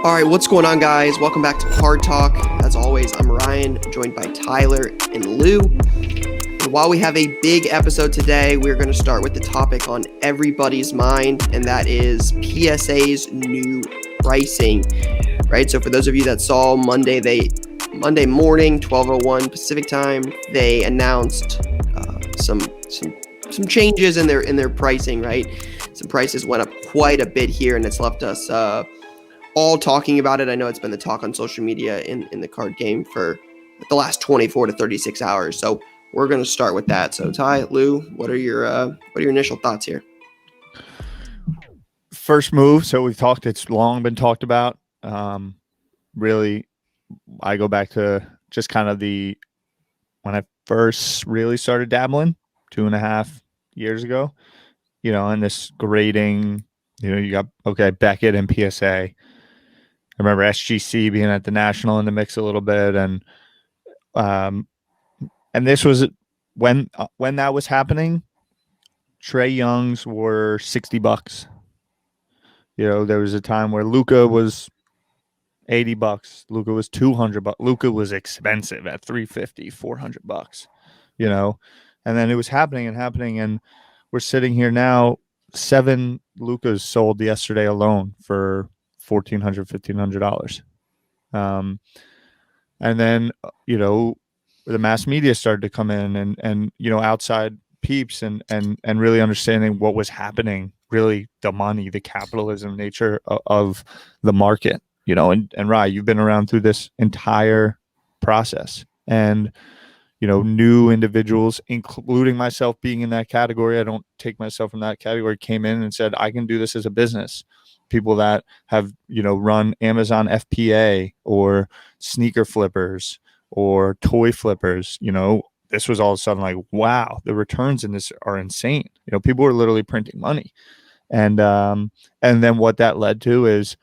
All right, what's going on, guys? Welcome back to Card Talk. As always, I'm Ryan, joined by Tyler and Lou. And while we have a big episode today, we're going to start with the topic on everybody's mind, and that is PSA's new pricing, right? So for those of you that saw Monday morning, 12:01 Pacific time, they announced some changes in their pricing, right? Some prices went up quite a bit here, and it's left us all talking about it. I know it's been the talk on social media in the card game for the last 24 to 36 hours. So we're going to start with that. So Ty, Lou, what are your initial thoughts here? First move. So it's long been talked about. Really, I go back to just kind of when I first really started dabbling 2.5 years ago, and this grading, you got, Beckett and PSA. I remember SGC being at the National in the mix a little bit, and this was when that was happening. Trey Young's were $60. There was a time where Luka was $80. Luka was $200. Luka was expensive at $350, $400. And then it was happening, and we're sitting here now. 7 Lukas sold yesterday alone for $1,400, $1,500. And then, the mass media started to come in and outside peeps and really understanding what was happening, really the money, the capitalism nature of the market, and Rye, you've been around through this entire process, and, new individuals, including myself being in that category, I don't take myself in that category, came in and said, I can do this as a business. People that have, run Amazon FBA or sneaker flippers or toy flippers, this was all of a sudden like, wow, the returns in this are insane. People were literally printing money. And then what that led to is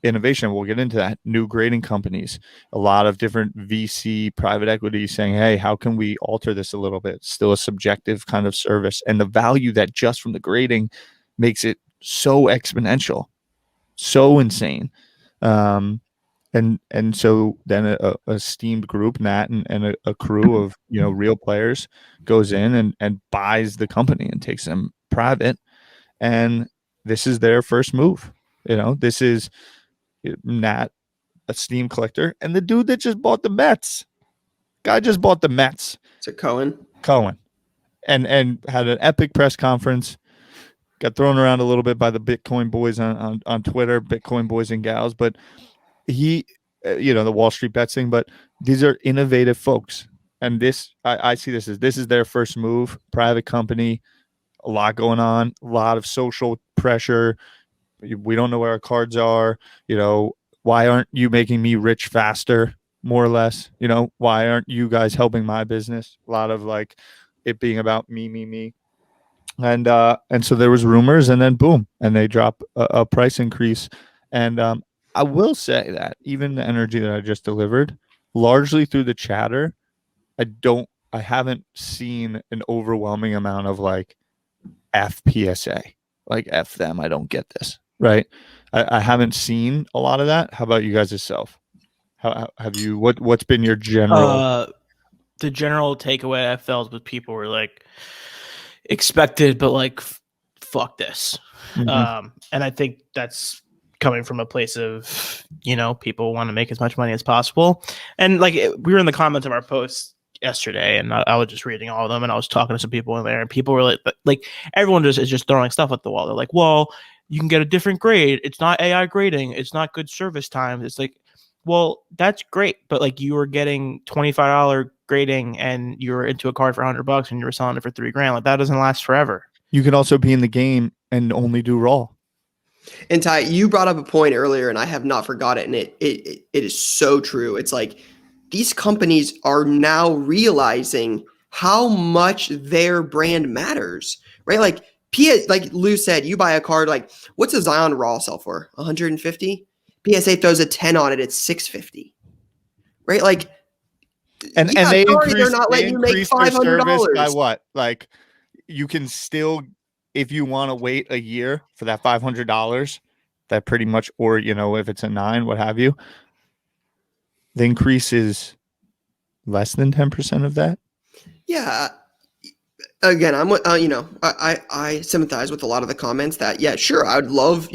innovation. We'll get into that. New grading companies, a lot of different VC private equity saying, hey, how can we alter this a little bit? Still a subjective kind of service. And the value that just from the grading makes it so exponential, so insane. And so then a esteemed group, Nat and a crew of, real players goes in and buys the company and takes them private. And this is their first move. This is Nat, a steam collector, and the dude that just bought the Mets. Guy just bought the Mets. Is it Cohen? And had an epic press conference. Got thrown around a little bit by the Bitcoin boys on Twitter, Bitcoin boys and gals, but he, the Wall Street bets thing, but these are innovative folks. And this, I see this is their first move, private company, a lot going on, a lot of social pressure. We don't know where our cards are. Why aren't you making me rich faster, more or less? Why aren't you guys helping my business? A lot of like it being about me. And so there was rumors, and then boom, and they drop a price increase. And I will say that even the energy that I just delivered, largely through the chatter, I haven't seen an overwhelming amount of like F PSA, like F them, I don't get this, right? I haven't seen a lot of that. How about you guys yourself? How have you? What's been your general? The general takeaway I felt was people were like expected, but like fuck this. Mm-hmm. And I think that's coming from a place of people want to make as much money as possible. And like we were in the comments of our post yesterday, and I was just reading all of them, and I was talking to some people in there, and people were like everyone is just throwing stuff at the wall. They're like, well, you can get a different grade, it's not AI grading, it's not good service times. It's like, well, that's great, but like you were getting $25 grading and you were into a card for $100 and you were selling it for $3,000. Like that doesn't last forever. You can also be in the game and only do raw. And Ty, you brought up a point earlier, and I have not forgot it, and it is so true. It's like these companies are now realizing how much their brand matters, right? Like like Lou said, you buy a card, like what's a Zion Raw sell for? 150? PSA throws a 10 on it, it's 650. Right? Like, and they they're not letting you make $500 by what? Like, you can still, if you want to wait a year for that $500, that pretty much, or, if it's a 9, what have you, the increase is less than 10% of that. Yeah. Again, I'm I sympathize with a lot of the comments that, yeah, sure, I would love,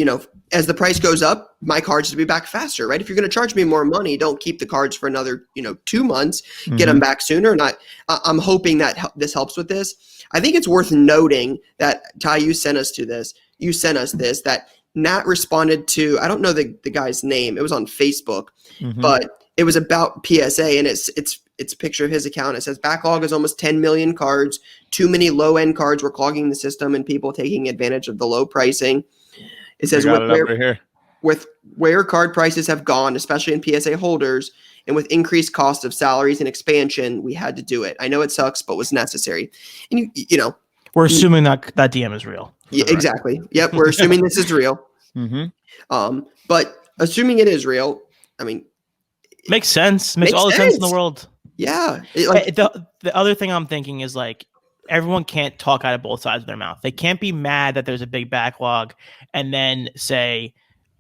as the price goes up, my cards to be back faster, right? If you're going to charge me more money, don't keep the cards for another, 2 months, get them back sooner. And I'm hoping that this helps with this. I think it's worth noting that, Ty, you sent us this, that Nat responded to, I don't know the guy's name. It was on Facebook, but it was about PSA, and it's a picture of his account. It says backlog is almost 10 million cards. Too many low-end cards were clogging the system and people taking advantage of the low pricing. It says with where card prices have gone, especially in PSA holders, and with increased cost of salaries and expansion, we had to do it. I know it sucks, but was necessary. And we're assuming that DM is real. Yeah, exactly. Yep, we're assuming this is real. But assuming it is real, I mean, makes sense. Makes all the sense in the world. Yeah. The other thing I'm thinking is everyone can't talk out of both sides of their mouth. They can't be mad that there's a big backlog and then say,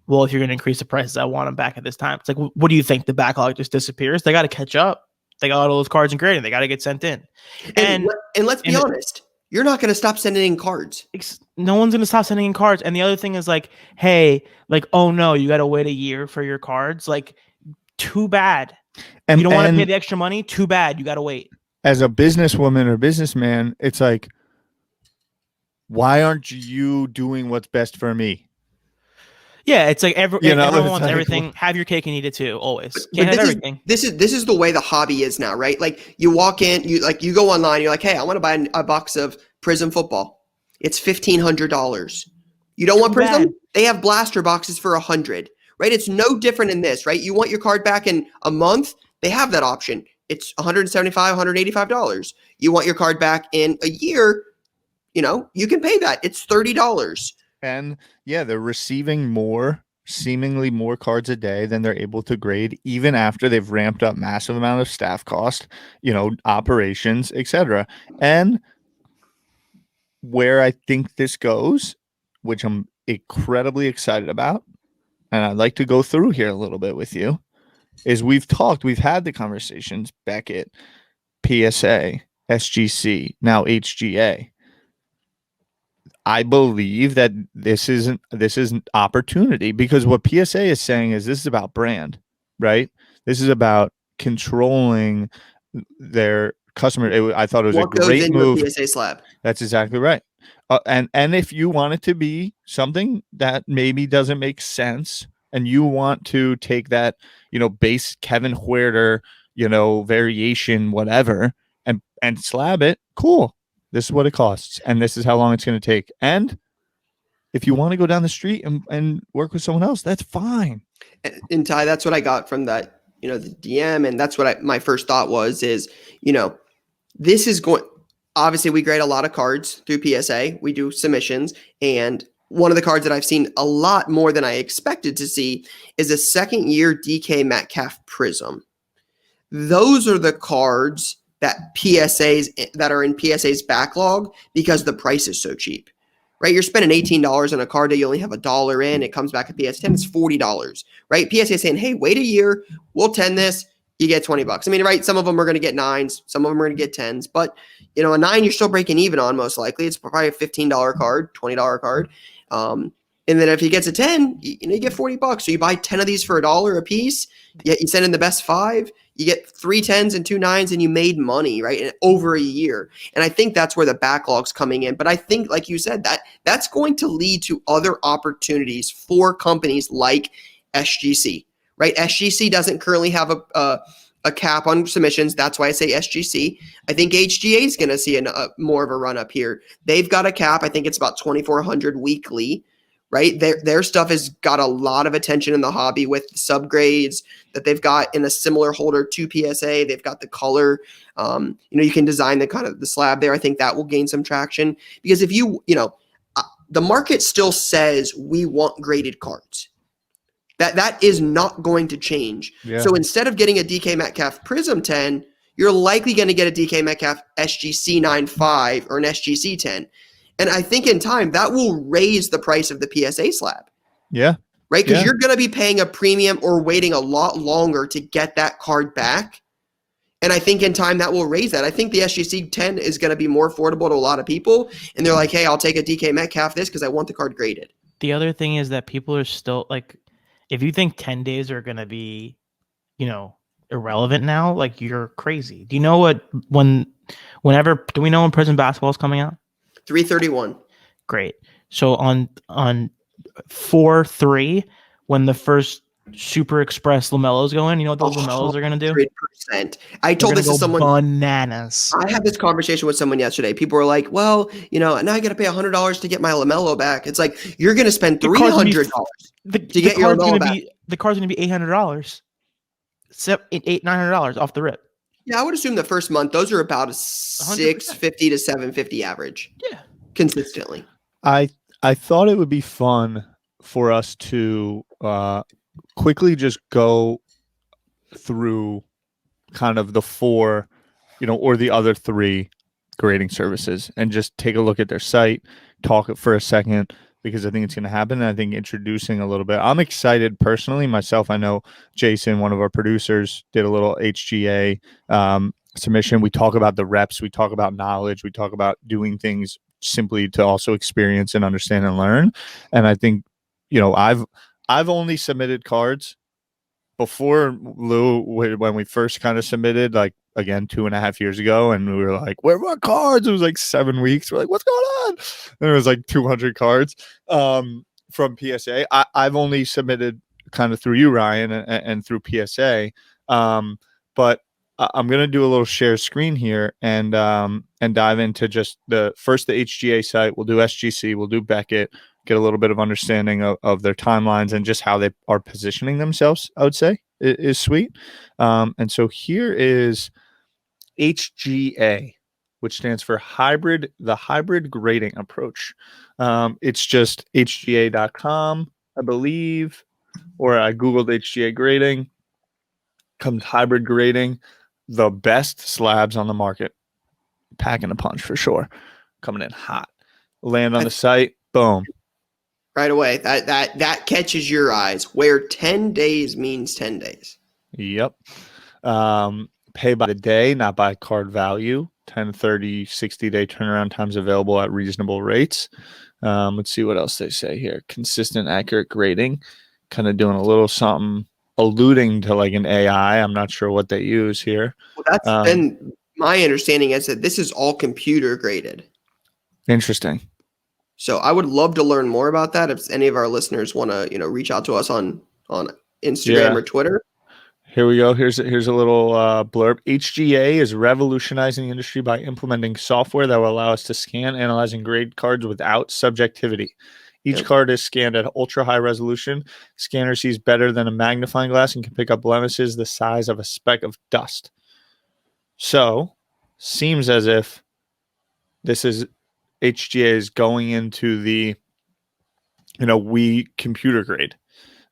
well, if you're going to increase the prices, I want them back at this time. It's what do you think? The backlog just disappears? They got to catch up. They got all those cards in grading. They got to get sent in. And let's be honest. You're not going to stop sending in cards. No one's going to stop sending in cards. And the other thing is hey, oh no, you got to wait a year for your cards. Too bad. And you don't want to pay the extra money? Too bad. You got to wait. As a businesswoman or businessman, it's why aren't you doing what's best for me? Yeah, it's everyone wants everything. Have your cake and eat it too. Always. Can't have everything. This is the way the hobby is now, right? You walk in, you go online, you're like, hey, I want to buy a box of Prism football. It's $1,500. You don't want Prism? Bad. They have blaster boxes for $100. Right? It's no different in this, right? You want your card back in a month? They have that option. It's $175, $185. You want your card back in a year? You can pay that. It's $30. And yeah, they're receiving seemingly more cards a day than they're able to grade, even after they've ramped up massive amount of staff cost, operations, etc. And where I think this goes, which I'm incredibly excited about, and I'd like to go through here a little bit with you, is we've had the conversations, Beckett, PSA, SGC, now HGA. I believe that this is an opportunity, because what PSA is saying is this is about brand, right? This is about controlling their customer. I thought it was a great move. PSA slab. That's exactly right. And if you want it to be something that maybe doesn't make sense, and you want to take that, base Kevin Huerter, variation, whatever, and slab it, cool. This is what it costs, and this is how long it's going to take. And if you want to go down the street and work with someone else, that's fine. And Ty, that's what I got from that, the DM, and that's what my first thought is, this is going. Obviously, we grade a lot of cards through PSA. We do submissions, and one of the cards that I've seen a lot more than I expected to see is a second-year DK Metcalf Prism. Those are the cards that are in PSA's backlog because the price is so cheap, right? You're spending $18 on a card that you only have $1 in. It comes back at PS10. It's $40, right? PSA is saying, hey, wait a year. We'll 10 this. You get $20. I mean, right? Some of them are going to get 9s. Some of them are going to get 10s. But, a 9 you're still breaking even on most likely. It's probably a $15 card, $20 card. And then if he gets a 10, you get $40. So you buy 10 of these for $1 a piece. Yet you send in the best 5. You get 3 10s and 2 9s, and you made money, right? In over a year. And I think that's where the backlog's coming in. But I think, like you said, that's going to lead to other opportunities for companies like SGC, right? SGC doesn't currently have a cap on submissions. That's why I say SGC. I think HGA is going to see more of a run up here. They've got a cap. I think it's about 2,400 weekly, right? Their stuff has got a lot of attention in the hobby with subgrades that they've got in a similar holder to PSA. They've got the color. You can design the slab there. I think that will gain some traction because if the market still says we want graded cards. That is not going to change. Yeah. So instead of getting a DK Metcalf Prism 10, you're likely going to get a DK Metcalf SGC 9.5 or an SGC 10. And I think in time that will raise the price of the PSA slab. Yeah. right? Because Yeah. you're going to be paying a premium or waiting a lot longer to get that card back. And I think in time that will raise that. I think the SGC 10 is going to be more affordable to a lot of people. And they're like, hey, I'll take a DK Metcalf this because I want the card graded. The other thing is that people are still like, if you think 10 days are going to be, irrelevant now, like you're crazy. Do you know do we know when Prison Basketball is coming out? 331. Great. So on 4/3, when the first Super Express Lamellos go in, you know what those Lamellos are going to do? 100%. I told this to someone. Bananas. I had this conversation with someone yesterday. People were like, well, now I got to pay $100 to get my LaMelo back. It's like, you're going to spend $300 to get your LaMelo back. The card's going to be $800. $900 off the rip. Yeah, I would assume the first month, those are about a $650 to $750 average. Yeah. Consistently. I thought it would be fun for us to quickly just go through kind of the 4, or the other 3 grading services and just take a look at their site, talk for a second, because I think it's going to happen. And I think introducing a little bit, I'm excited personally myself. I know Jason, one of our producers, did a little HGA submission. We talk about the reps, we talk about knowledge, we talk about doing things simply to also experience and understand and learn. And I think, I've only submitted cards before, Lou, when we first kind of submitted, like, again, 2.5 years ago, and we were like, where are my cards? It was like 7 weeks. We're like, what's going on? And it was like 200 cards from PSA. I've only submitted kind of through you, Ryan, and through PSA. But I'm going to do a little share screen here and dive into just the HGA site. We'll do SGC, we'll do Beckett, get a little bit of understanding of their timelines and just how they are positioning themselves, I would say, is sweet. And so here is HGA, which stands for the hybrid grading approach. It's just HGA.com, I believe, or I Googled HGA grading, comes hybrid grading, the best slabs on the market, packing a punch for sure, coming in hot. Land on the site, boom. Right away. That catches your eyes, where 10 days means 10 days. Yep. Pay by the day, not by card value. 10, 30, 60-day turnaround times available at reasonable rates. Let's see what else they say here. Consistent, accurate grading. Kind of doing a little something alluding to like an AI. I'm not sure what they use here. Well, that's been my understanding, is that this is all computer graded. Interesting. So I would love to learn more about that. If any of our listeners want to, reach out to us on Instagram or Twitter. Here we go. Here's a little blurb. HGA is revolutionizing the industry by implementing software that will allow us to scan, analyze, and grade cards without subjectivity. Each card is scanned at ultra high resolution. Scanner sees better than a magnifying glass and can pick up blemishes the size of a speck of dust. So, seems as if this is HGA is going into the, we computer grade.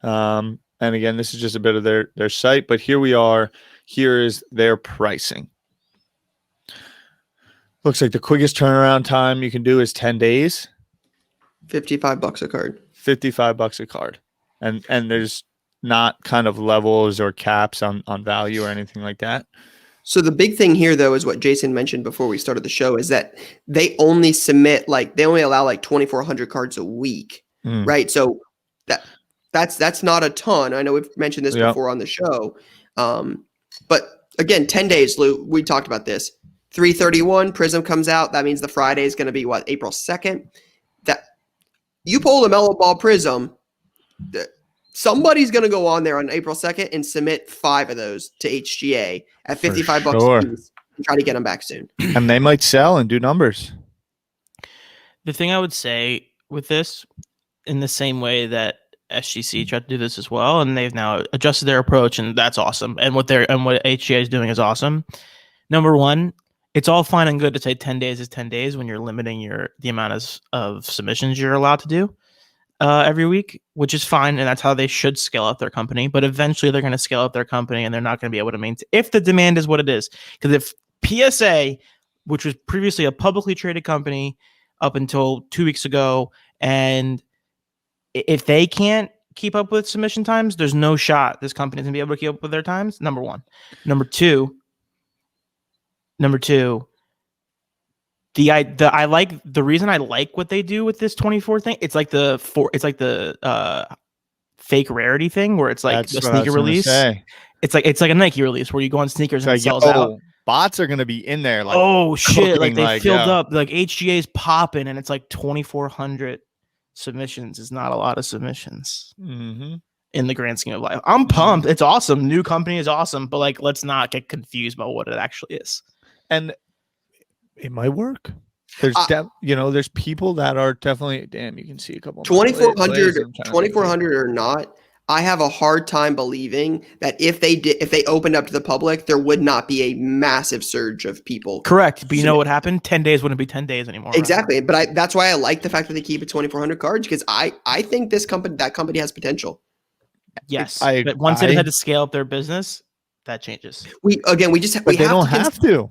And again, this is just a bit of their site, but here we are. Here is their pricing. Looks like the quickest turnaround time you can do is 10 days. $55 a card. $55 a card. And there's not kind of levels or caps on value or anything like that. So the big thing here, though, is what Jason mentioned before we started the show, is that they only allow like 2,400 cards a week, right? So that's not a ton. I know we've mentioned this before on the show. But again, 10 days, Lou, we talked about this. 3/31, Prism comes out. That means the Friday is going to be April 2nd. That you pull the LaMelo Ball Prism, somebody's going to go on there on April 2nd and submit 5 of those to HGA at $55 a piece and try to get them back soon. And they might sell and do numbers. The thing I would say with this, in the same way that SGC tried to do this as well, and they've now adjusted their approach, and that's awesome. And what HGA is doing is awesome. Number one, it's all fine and good to say 10 days is 10 days when you're limiting the amount of submissions you're allowed to do every week, which is fine, and that's how they should scale up their company. But eventually they're going to scale up their company, and they're not going to be able to maintain if the demand is what it is. Because if PSA, which was previously a publicly traded company up until 2 weeks ago, and if they can't keep up with submission times, there's no shot this company's gonna be able to keep up with their times. Number one. Number two. I like the reason I like what they do with this 24 thing. It's like the fake rarity thing where it's like That's the what I was sneaker gonna release. say. It's like a Nike release where you go on sneakers and it It's like, sells out. bots are gonna be in there. Like, Oh shit! Like cooking, they like, filled yo. up. Like HGA's popping, and it's like 2,400 submissions. Is not a lot of submissions Mm-hmm. in the grand scheme of life. I'm pumped. It's awesome. New company is awesome, but like, let's not get confused about what it actually is. And it might work. There's there's people that are definitely, damn, you can see a couple 2,400 or not. I have a hard time believing that if they opened up to the public, there would not be a massive surge of people. Correct, but you know what happened? 10 days wouldn't be 10 days anymore. Exactly, right? But that's why I like the fact that they keep it 2,400 cards, because I think that company has potential. Yes, but once they had to scale up their business, that changes. They don't have to.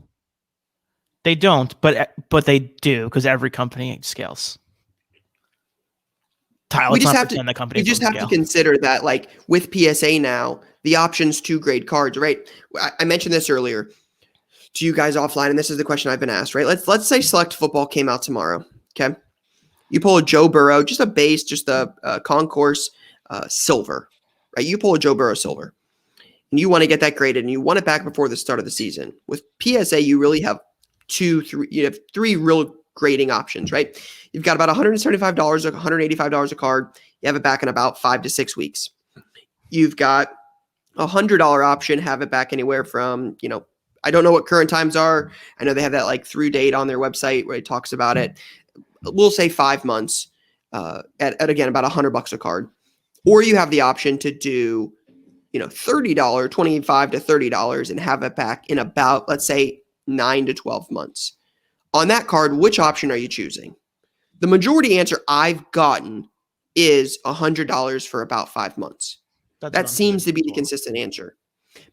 They don't, but they do, because every company scales. We just have to consider that, like with PSA now, the options to grade cards, right? I mentioned this earlier to you guys offline, and this is the question I've been asked, right? Let's say Select Football came out tomorrow, okay? You pull a Joe Burrow, just a base, just a concourse silver, right? You pull a Joe Burrow silver, and you want to get that graded, and you want it back before the start of the season. With PSA, you really have three real grading options, right? You've got about $175 or $185 a card. You have it back in about 5 to 6 weeks. You've got a $100 option, have it back anywhere from, I don't know what current times are. I know they have that like through date on their website where it talks about it. We'll say 5 months at again, about $100 a card. Or you have the option to do, $30, $25 to $30 and have it back in about, let's say, 9 to 12 months. On that card, which option are you choosing? The majority answer I've gotten is $100 for about 5 months. That seems to be the consistent answer.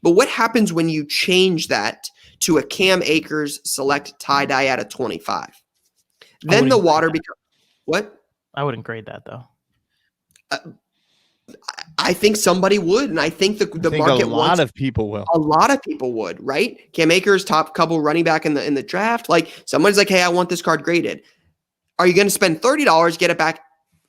But what happens when you change that to a Cam Akers Select tie-dye at a 25? Then the water becomes what? I wouldn't grade that though. I think somebody would, and I think the market a lot of people will. A lot of people would, right? Cam Akers, top couple running back in the draft. Like somebody's like, hey, I want this card graded. Are you going to spend $30, get it back?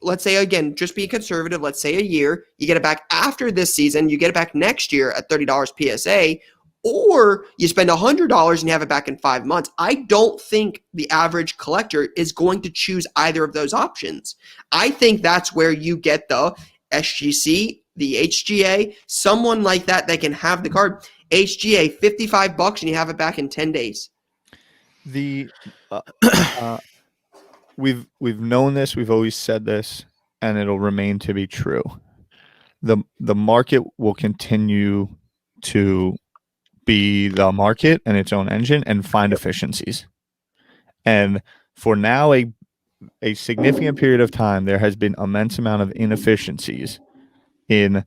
Let's say again, just be conservative. Let's say a year. You get it back after this season. You get it back next year at $30 PSA, or you spend $100 and you have it back in 5 months. I don't think the average collector is going to choose either of those options. I think that's where you get the SGC, the HGA, someone like that can have the card. HGA, $55 and you have it back in 10 days. We've known this, we've always said this, and it'll remain to be true. The market will continue to be the market and its own engine and find efficiencies. And for now, a significant period of time, there has been immense amount of inefficiencies in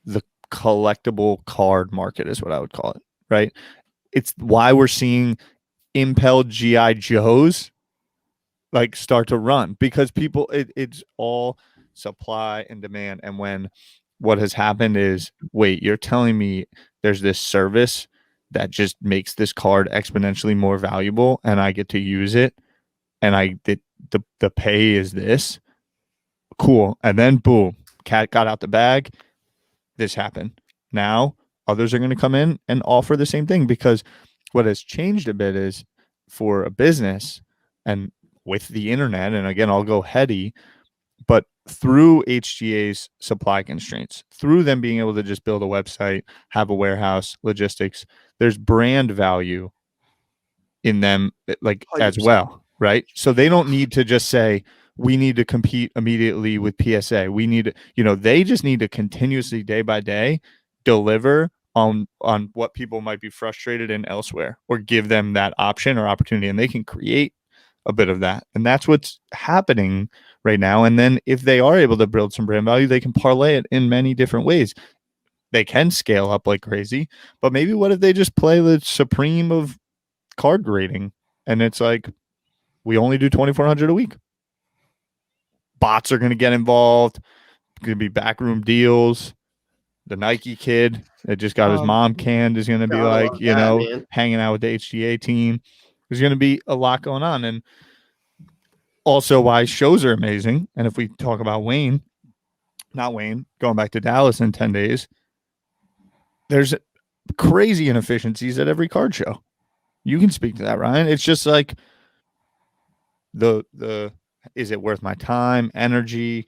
the collectible card market, is what I would call it, right? It's why we're seeing impelled GI Joes like start to run, because people, it's all supply and demand. And when what has happened is, wait, you're telling me there's this service that just makes this card exponentially more valuable and I get to use it, and the pay is this, cool. And then boom, cat got out the bag. This happened. Now others are going to come in and offer the same thing, because what has changed a bit is for a business and with the internet, and again, I'll go heady, but through HGA's supply constraints, through them being able to just build a website, have a warehouse, logistics, there's brand value in them, like 100%. As well, right? So they don't need to just say, we need to compete immediately with PSA. We need to, they just need to continuously, day by day, deliver on what people might be frustrated in elsewhere, or give them that option or opportunity, and they can create a bit of that. And that's what's happening right now. And then if they are able to build some brand value, they can parlay it in many different ways. They can scale up like crazy, but maybe what if they just play the supreme of card grading, and it's like, we only do 2,400 a week. Bots are going to get involved. going to be backroom deals. The Nike kid that just got his mom canned is going to be Gotta love that, man. hanging out with the HGA team. There's going to be a lot going on. And also why shows are amazing. And if we talk about going back to Dallas in 10 days, there's crazy inefficiencies at every card show. You can speak to that, Ryan. It's just like the is it worth my time, energy,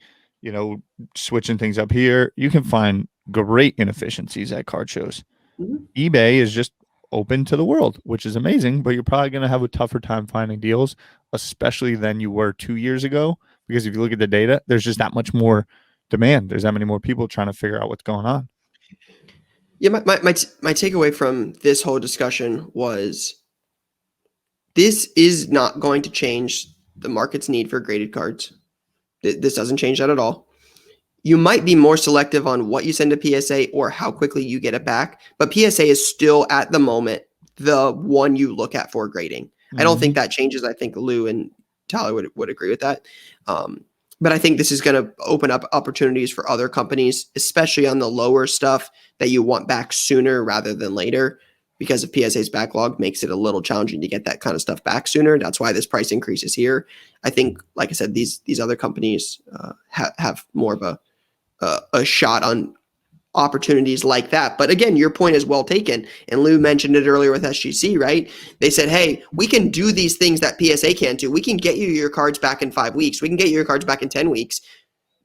switching things up here. You can find great inefficiencies at card shows. Mhm. eBay is just open to the world, which is amazing, but you're probably going to have a tougher time finding deals, especially than you were 2 years ago. Because if you look at the data, there's just that much more demand. There's that many more people trying to figure out what's going on. Yeah, my takeaway from this whole discussion was this is not going to change the market's need for graded cards. This doesn't change that at all. You might be more selective on what you send to PSA or how quickly you get it back, but PSA is still at the moment the one you look at for grading. I don't think that changes. I think Lou and Tyler would agree with that. But I think this is going to open up opportunities for other companies, especially on the lower stuff that you want back sooner rather than later, because of PSA's backlog makes it a little challenging to get that kind of stuff back sooner. That's why this price increase is here. I think, like I said, these other companies have more of a shot on opportunities like that. But again, your point is well taken. And Lou mentioned it earlier with SGC, right? They said, hey, we can do these things that PSA can't do. We can get you your cards back in 5 weeks. We can get you your cards back in 10 weeks.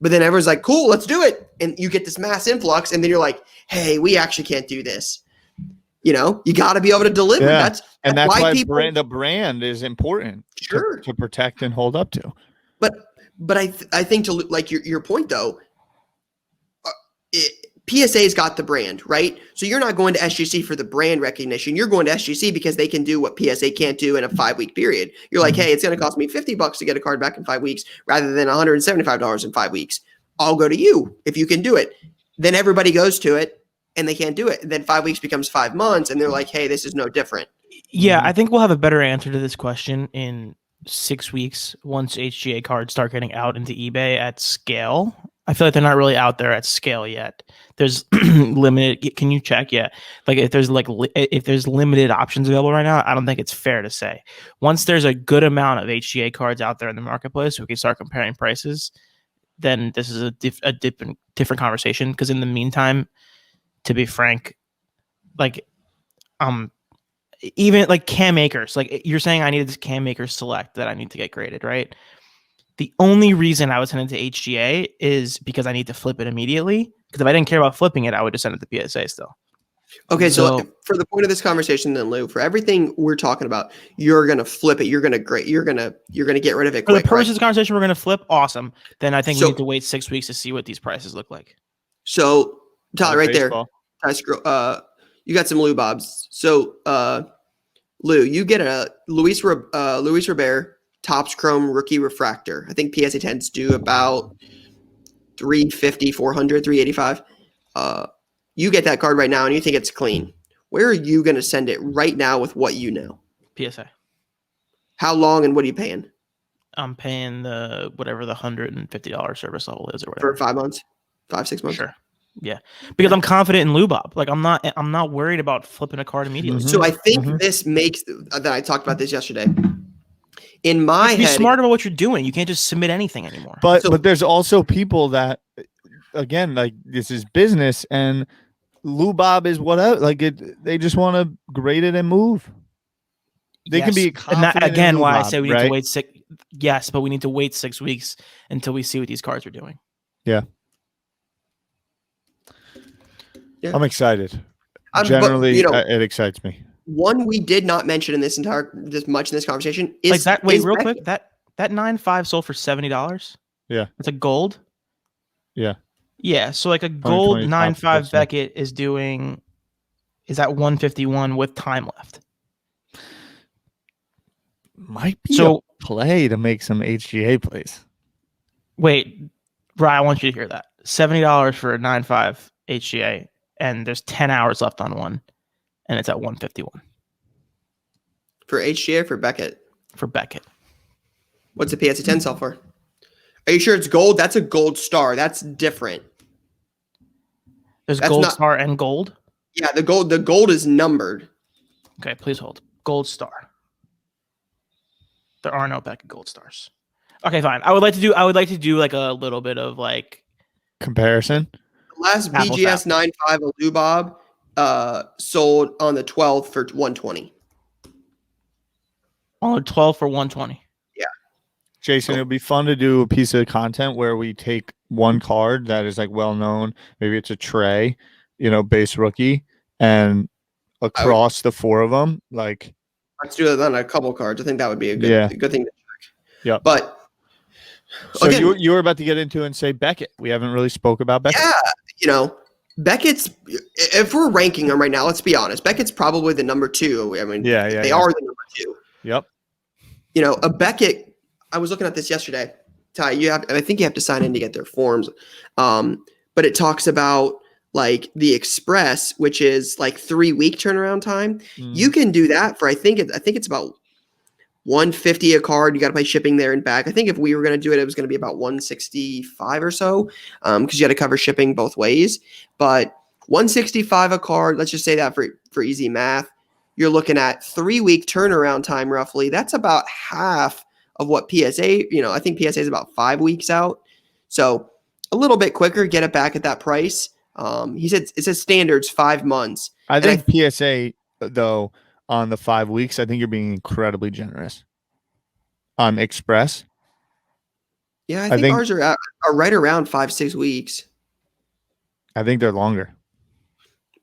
But then everyone's like, cool, let's do it. And you get this mass influx. And then you're like, hey, we actually can't do this. You got to be able to deliver. Yeah. That's why people, the brand is important sure, to protect and hold up to. But I think to like your point though, PSA's got the brand, right? So you're not going to SGC for the brand recognition. You're going to SGC because they can do what PSA can't do in a 5-week period. You're like, hey, it's going to cost me $50 to get a card back in 5 weeks rather than $175 in 5 weeks. I'll go to you if you can do it. Then everybody goes to it and they can't do it. And then 5 weeks becomes 5 months and they're like, hey, this is no different. Yeah, I think we'll have a better answer to this question in 6 weeks once HGA cards start getting out into eBay at scale. I feel like they're not really out there at scale yet. There's limited. Can you check? Yeah, like if there's limited options available right now, I don't think it's fair to say. Once there's a good amount of HGA cards out there in the marketplace, we can start comparing prices. Then this is a different conversation. Because in the meantime, to be frank, like even like cam makers, like you're saying, I need this cam maker select that I need to get graded, right? The only reason I would send it to HGA is because I need to flip it immediately. Because if I didn't care about flipping it, I would just send it to PSA still. Okay, so for the point of this conversation, then Lou, for everything we're talking about, you're gonna flip it. You're gonna grade. You're gonna get rid of it. For quick, the purpose right? of this conversation, we're gonna flip. Awesome. Then I think we need to wait 6 weeks to see what these prices look like. So Tyler, right baseball. there, you got some Lou Bobs. So Lou, you get a Luis Robert Topps Chrome Rookie Refractor. I think PSA 10s do about 350, 400, 385. You get that card right now and you think it's clean. Where are you going to send it right now with what you know? PSA. How long and what are you paying? I'm paying whatever the $150 service level is or whatever. For 5 months? 5-6 months? Sure. Yeah. Because I'm confident in Lubob. Like I'm not worried about flipping a card immediately. So I think this makes that I talked about this yesterday. In my head, be smart about what you're doing. You can't just submit anything anymore. But there's also people that, again, like this is business, and Lubob is whatever. Like they just want to grade it and move. They can be confident. And again, in why I Lubob, say we need right? to wait 6. Yes, but we need to wait 6 weeks until we see what these cards are doing. Yeah. I'm excited. Generally, it excites me. One we did not mention in this much in this conversation is like that. Wait, real quick. That 9.5 sold for $70. Yeah, it's a gold. Yeah, yeah. So like a gold 9.5 Beckett is at 151 with time left. Might be a play to make some HGA plays. Wait, Ryan, I want you to hear that. $70 for a 9.5 HGA, and there's 10 hours left on one. And it's at 151. For HGA or for Beckett? For Beckett. What's the PSA 10 sell for? Are you sure it's gold? That's a gold star. That's different. There's That's gold not- star and gold. Yeah, the gold is numbered. Okay, please hold. Gold star. There are no Beckett gold stars. Okay, fine. I would like to do like a little bit of like Comparison. The last Apples to BGS 95 Alubob sold on the 12th for 120. on 12 for 120. Jason, Cool. it would be fun to do a piece of content where we take one card that is like well known. Maybe it's a Trey, base rookie, and across the four of them, like Let's do it on a couple cards. I think that would be a good thing to check. Yeah. But so again, you were about to get into and say Beckett. We haven't really spoke about Beckett. yeah, Beckett's. If we're ranking them right now, let's be honest. Beckett's probably the number 2. I mean, they are the number 2. Yep. A Beckett. I was looking at this yesterday. Ty, I think you have to sign in to get their forms. But it talks about like the Express, which is like 3-week turnaround time. You can do that for I think it's about $150 a card. You got to pay shipping there and back. I think if we were going to do it, it was going to be about $165 or so, because you got to cover shipping both ways. But $165 a card. Let's just say that for easy math, you're looking at 3-week turnaround time roughly. That's about half of what PSA. I think PSA is about 5 weeks out, so a little bit quicker. Get it back at that price. He said it says standards 5 months. I think PSA though on the 5 weeks, I think you're being incredibly generous. On Express, Yeah, I think ours are right around 5-6 weeks. I think they're longer.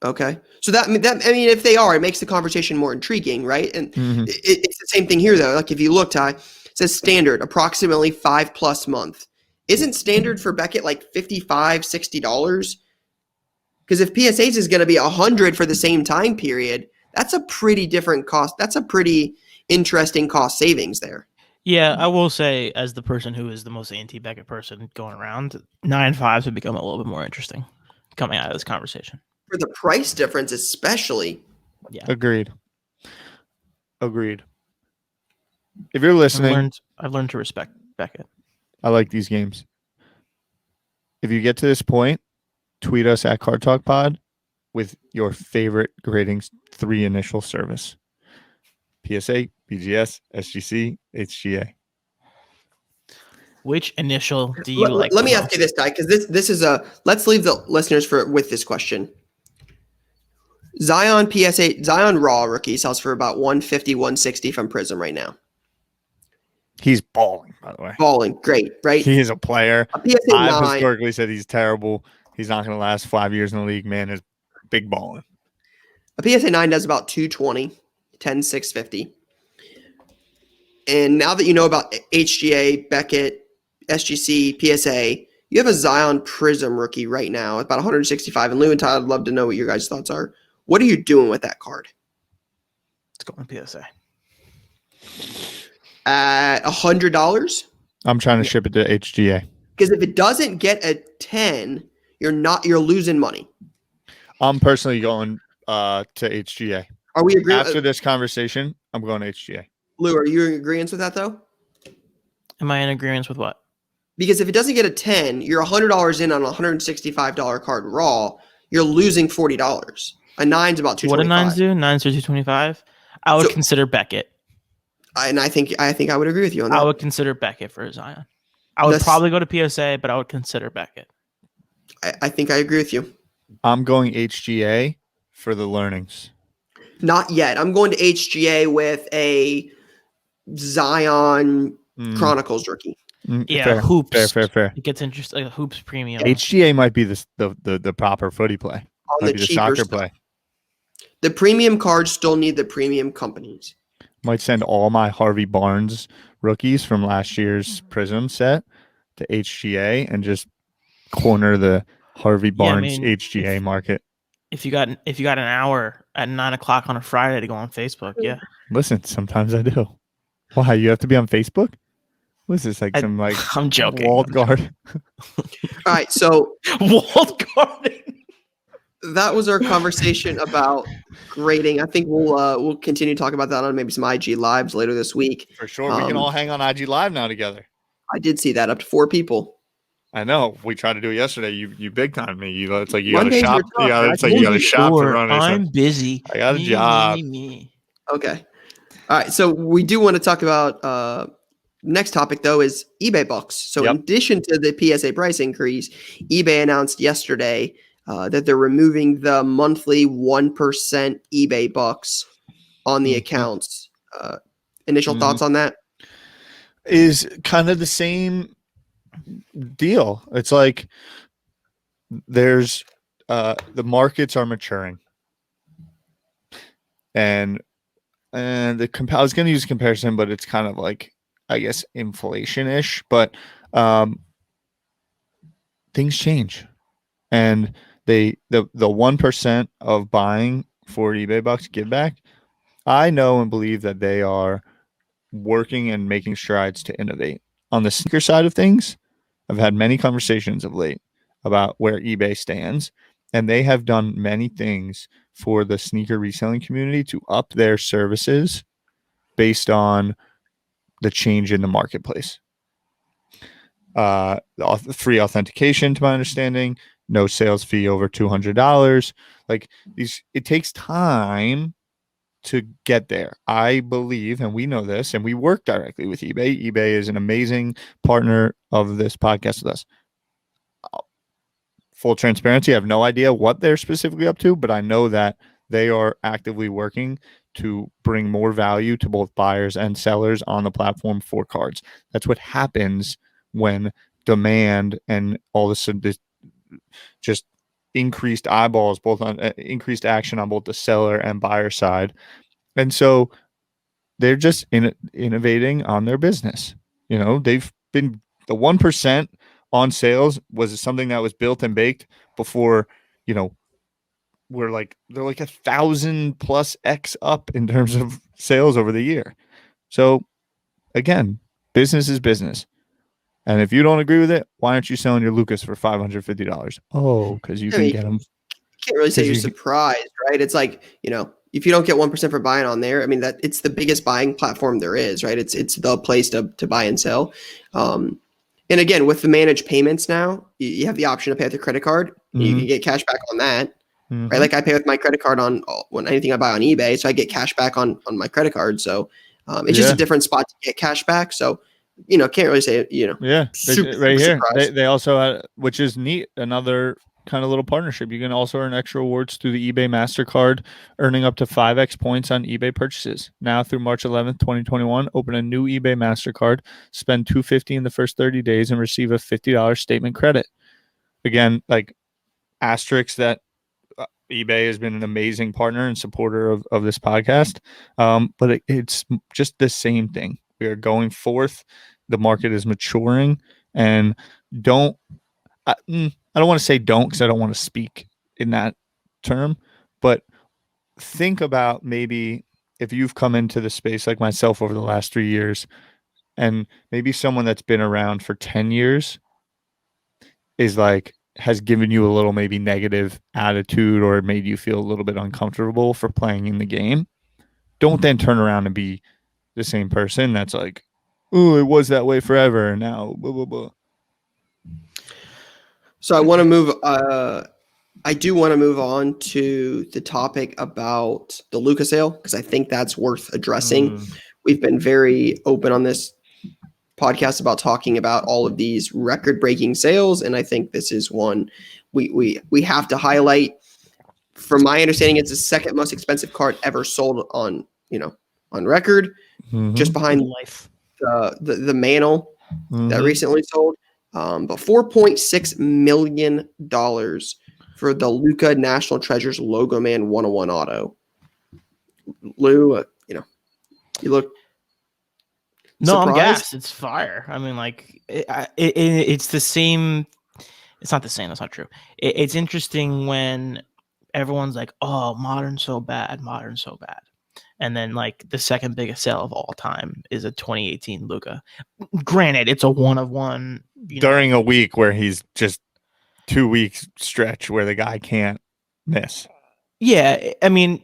Okay, so that if they are, it makes the conversation more intriguing, right? And it's the same thing here though. Like if you look, Ty, it says standard approximately 5+ month. Isn't standard for Beckett like $55-$60? Because if PSA's is going to be $100 for the same time period, that's a pretty different cost. That's a pretty interesting cost savings there. Yeah, I will say, as the person who is the most anti-Beckett person going around, 9.5s would become a little bit more interesting coming out of this conversation. For the price difference, especially. Yeah, Agreed. If you're listening, I've learned to respect Beckett. I like these games. If you get to this point, tweet us at Card Talk Pod with your favorite grading's 3 initial service: PSA, BGS, SGC, HGA. Which initial do you like? Let me ask you this, Ty, because this is let's leave the listeners with this question. Zion Raw rookie sells for about $150, $160 from Prism right now. He's balling, by the way. Balling, great, right? He is a player. A PSA I've 9, historically said he's terrible. He's not going to last 5 years in the league. Man is big balling. a PSA 9 does about 220, 10,650. And now that you know about HGA, Beckett, SGC, PSA, you have a Zion Prism rookie right now at about 165. And Lou and Tyler, I'd love to know what your guys' thoughts are. What are you doing with that card? Let's go on PSA. At $100? I'm trying to ship it to HGA. Because if it doesn't get a 10, you're losing money. I'm personally going to HGA. Are we agreeing? After this conversation, I'm going to HGA. Lou, are you in agreement with that though? Am I in agreement with what? Because if it doesn't get a 10, you're $100 in on a $165 card raw. You're losing $40. A 9's about $225. What do 9s do? 9s are $225. I would consider Beckett. And I think I would agree with you on that. I would consider Beckett for Zion. I would probably go to PSA, but I would consider Beckett. I think I agree with you. I'm going HGA for the learnings. Not yet. I'm going to HGA with a Zion Chronicles rookie. Yeah, fair, hoops. Fair. It gets interesting. Hoops premium. HGA might be the proper footy play. On the cheaper soccer stuff. play. The premium cards still need the premium companies. Might send all my Harvey Barnes rookies from last year's Prism set to HGA and just corner the Harvey Barnes HGA market. If you got an hour at 9:00 on a Friday to go on Facebook, yeah. Listen, sometimes I do. Why, you have to be on Facebook? What is this, I'm joking. walled garden? All right, so Walled garden. that was our conversation about grading. I think we'll continue to talk about that on maybe some IG lives later this week. For sure. We can all hang on IG Live now together. I did see that, up to 4 people. I know. We tried to do it yesterday. You big time me. It's like you got to Mondays are shop. tough, man. It's like you got to shop to run it. I'm busy. I got a job. Me. Okay. All right. So we do want to talk about next topic, though, is eBay bucks. So in addition to the PSA price increase, eBay announced yesterday that they're removing the monthly 1% eBay bucks on the accounts. Initial thoughts on that? Is kind of the same deal. It's like there's the markets are maturing, and I was going to use comparison, but it's kind of like, I guess, inflation-ish. But things change, and the 1% of buying for eBay bucks give back. I know and believe that they are working and making strides to innovate. On the sneaker side of things, I've had many conversations of late about where eBay stands, and they have done many things for the sneaker reselling community to up their services based on the change in the marketplace. Free authentication, to my understanding, no sales fee over $200. Like it takes time to get there. I believe, and we know this, and we work directly with eBay. eBay is an amazing partner of this podcast with us. Full transparency, I have no idea what they're specifically up to, but I know that they are actively working to bring more value to both buyers and sellers on the platform for cards. That's what happens when demand and all of a sudden this just increased eyeballs, both on increased action on both the seller and buyer side. And so they're just innovating on their business. They've been the 1% on sales was something that was built and baked before, they're like 1,000+ X up in terms of sales over the year. So again, business is business. And if you don't agree with it, why aren't you selling your Lucas for $550? Oh, because you can get them. Can't really say you're surprised, right? It's like, if you don't get 1% for buying on there, I mean, that it's the biggest buying platform there is, right? It's the place to buy and sell. And again, with the managed payments now, you have the option to pay with your credit card. You can get cash back on that, right? Like I pay with my credit card on anything I buy on eBay, so I get cash back on my credit card. So it's just a different spot to get cash back. So, can't really say, super, right here. They also had, which is neat, another kind of little partnership. You can also earn extra rewards through the eBay MasterCard, earning up to 5x points on eBay purchases. Now through March 11th, 2021, open a new eBay MasterCard, spend $250 in the first 30 days, and receive a $50 statement credit. Again, like asterisks that eBay has been an amazing partner and supporter of this podcast. But it's just the same thing. We are going forth. The market is maturing, and I don't want to say don't, because I don't want to speak in that term, but think about maybe if you've come into the space like myself over the last 3 years, and maybe someone that's been around for 10 years has given you a little maybe negative attitude or made you feel a little bit uncomfortable for playing in the game. Don't then turn around and be the same person that's like, oh, it was that way forever, and now blah, blah, blah. So I want to move. I do want to move on to the topic about the Luka sale, because I think that's worth addressing. We've been very open on this podcast about talking about all of these record-breaking sales, and I think this is one we have to highlight. From my understanding, it's the second most expensive card ever sold on record, just behind the Mantle that recently sold. But $4.6 million for the Luka National Treasures Logoman 101 auto. Lou, you look. No, surprised? I'm gassed. It's fire. I mean, it's the same. It's not the same. That's not true. It's interesting when everyone's like, "Oh, modern's so bad. Modern's so bad." And then, the second biggest sale of all time is a 2018 Luka. Granted, it's a one of one. During a week where he's just 2 weeks stretch where the guy can't miss. Yeah, I mean,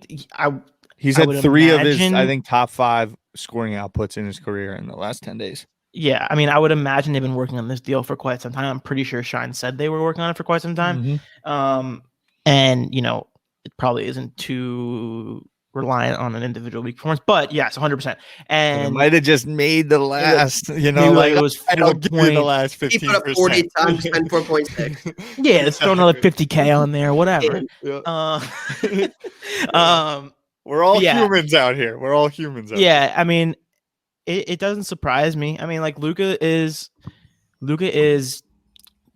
he's had 3 of his, I think, top 5 scoring outputs in his career in the last 10 days. Yeah, I mean, I would imagine they've been working on this deal for quite some time. I'm pretty sure Shine said they were working on it for quite some time. And it probably isn't too reliant on an individual week performance, but yes, 100%. And it And might have just made the last, maybe like it was I'll give you the 4 last He put up 40 times, spend 4.6. Yeah, let's throw another 50K on there, whatever. Yeah. We're but all yeah. humans out here. We're all humans out Yeah, I mean, it doesn't surprise me. I mean, like Luka is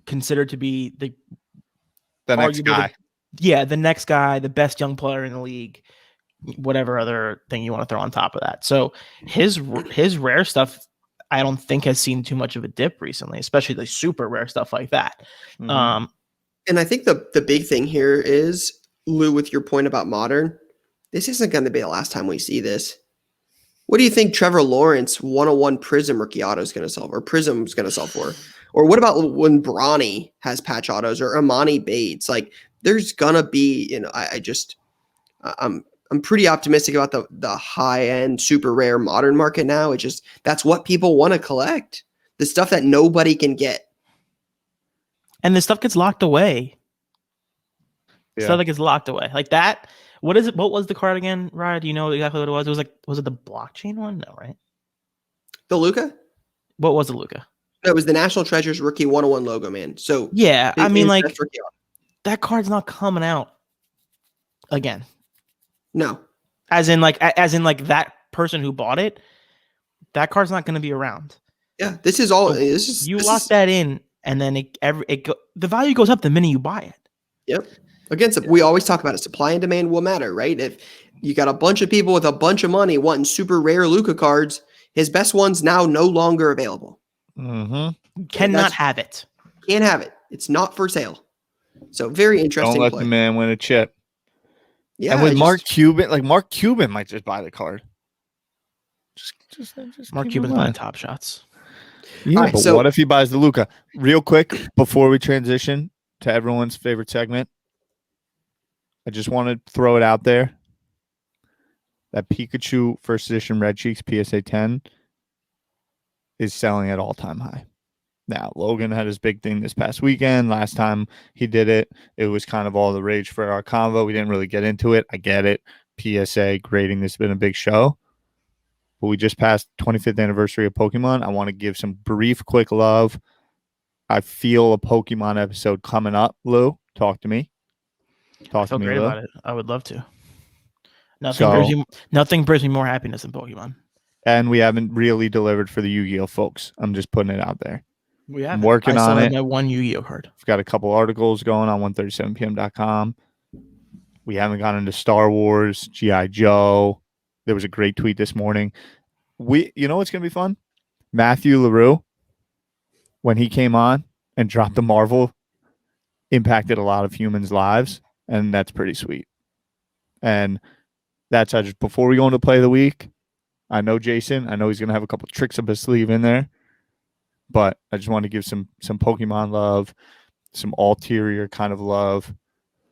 considered to be the next arguably guy. the next guy, the best young player in the league, whatever other thing you want to throw on top of that. So his rare stuff, I don't think has seen too much of a dip recently, especially the super rare stuff like that. Mhm. And I think the big thing here is, Lou, with your point about modern, this isn't going to be the last time we see this. What do you think Trevor Lawrence 101 Prism rookie auto is going to sell, or Prism's going to sell for? Or what about when Bronny has patch autos, or Amani Bates? Like, there's going to be, I'm pretty optimistic about the high end, super rare modern market now. It's just, that's what people want to collect. The stuff that nobody can get. And the stuff gets locked away. Yeah. Stuff that gets locked away. Like that. What is it? What was the card again, Ryan? Do you know exactly what it was? It was like, was it the blockchain one? No, right? The Luka? What was the Luka? No, it was the National Treasures rookie 101 logo, man. So yeah, I mean, like rookie auto. That card's not coming out again. No. As in like that person who bought it, that card's not going to be around. Yeah, this is all. So this lock that in, and then the value goes up the minute you buy it. Yep. Again, we always talk about it. Supply and demand will matter, right? If you got a bunch of people with a bunch of money wanting super rare Luka cards, his best one's now no longer available. Mm-hmm. Cannot have it. Can't have it. It's not for sale. So very interesting. Don't let the man win a chip. Yeah. And with Mark Cuban, Mark Cuban might just buy the card. Just Mark Cuban's buying Top Shots. Yeah, right, but so what if he buys the Luka? Real quick, before we transition to everyone's favorite segment, I just want to throw it out there. That Pikachu First Edition Red Cheeks PSA 10 is selling at all-time high. Now, Logan had his big thing this past weekend. Last time he did it, it was kind of all the rage for our convo. We didn't really get into it. I get it. PSA grading, this has been a big show. But we just passed 25th anniversary of Pokemon. I want to give some brief, quick love. I feel a Pokemon episode coming up. Lou, talk to me. I feel great about it. I would love to. Nothing brings me more happiness than Pokemon. And we haven't really delivered for the Yu-Gi-Oh folks. I'm just putting it out there. I'm working on it. My one Yu-Gi-Oh card. I've got a couple articles going on 137pm.com. We haven't gone into Star Wars, G.I. Joe. There was a great tweet this morning. You know what's going to be fun? Matthew LaRue, when he came on and dropped the Marvel, impacted a lot of humans' lives, and that's pretty sweet. And that's just before we go into play of the week. I know Jason. I know he's going to have a couple tricks up his sleeve in there. But I just want to give some Pokemon love, some ulterior kind of love.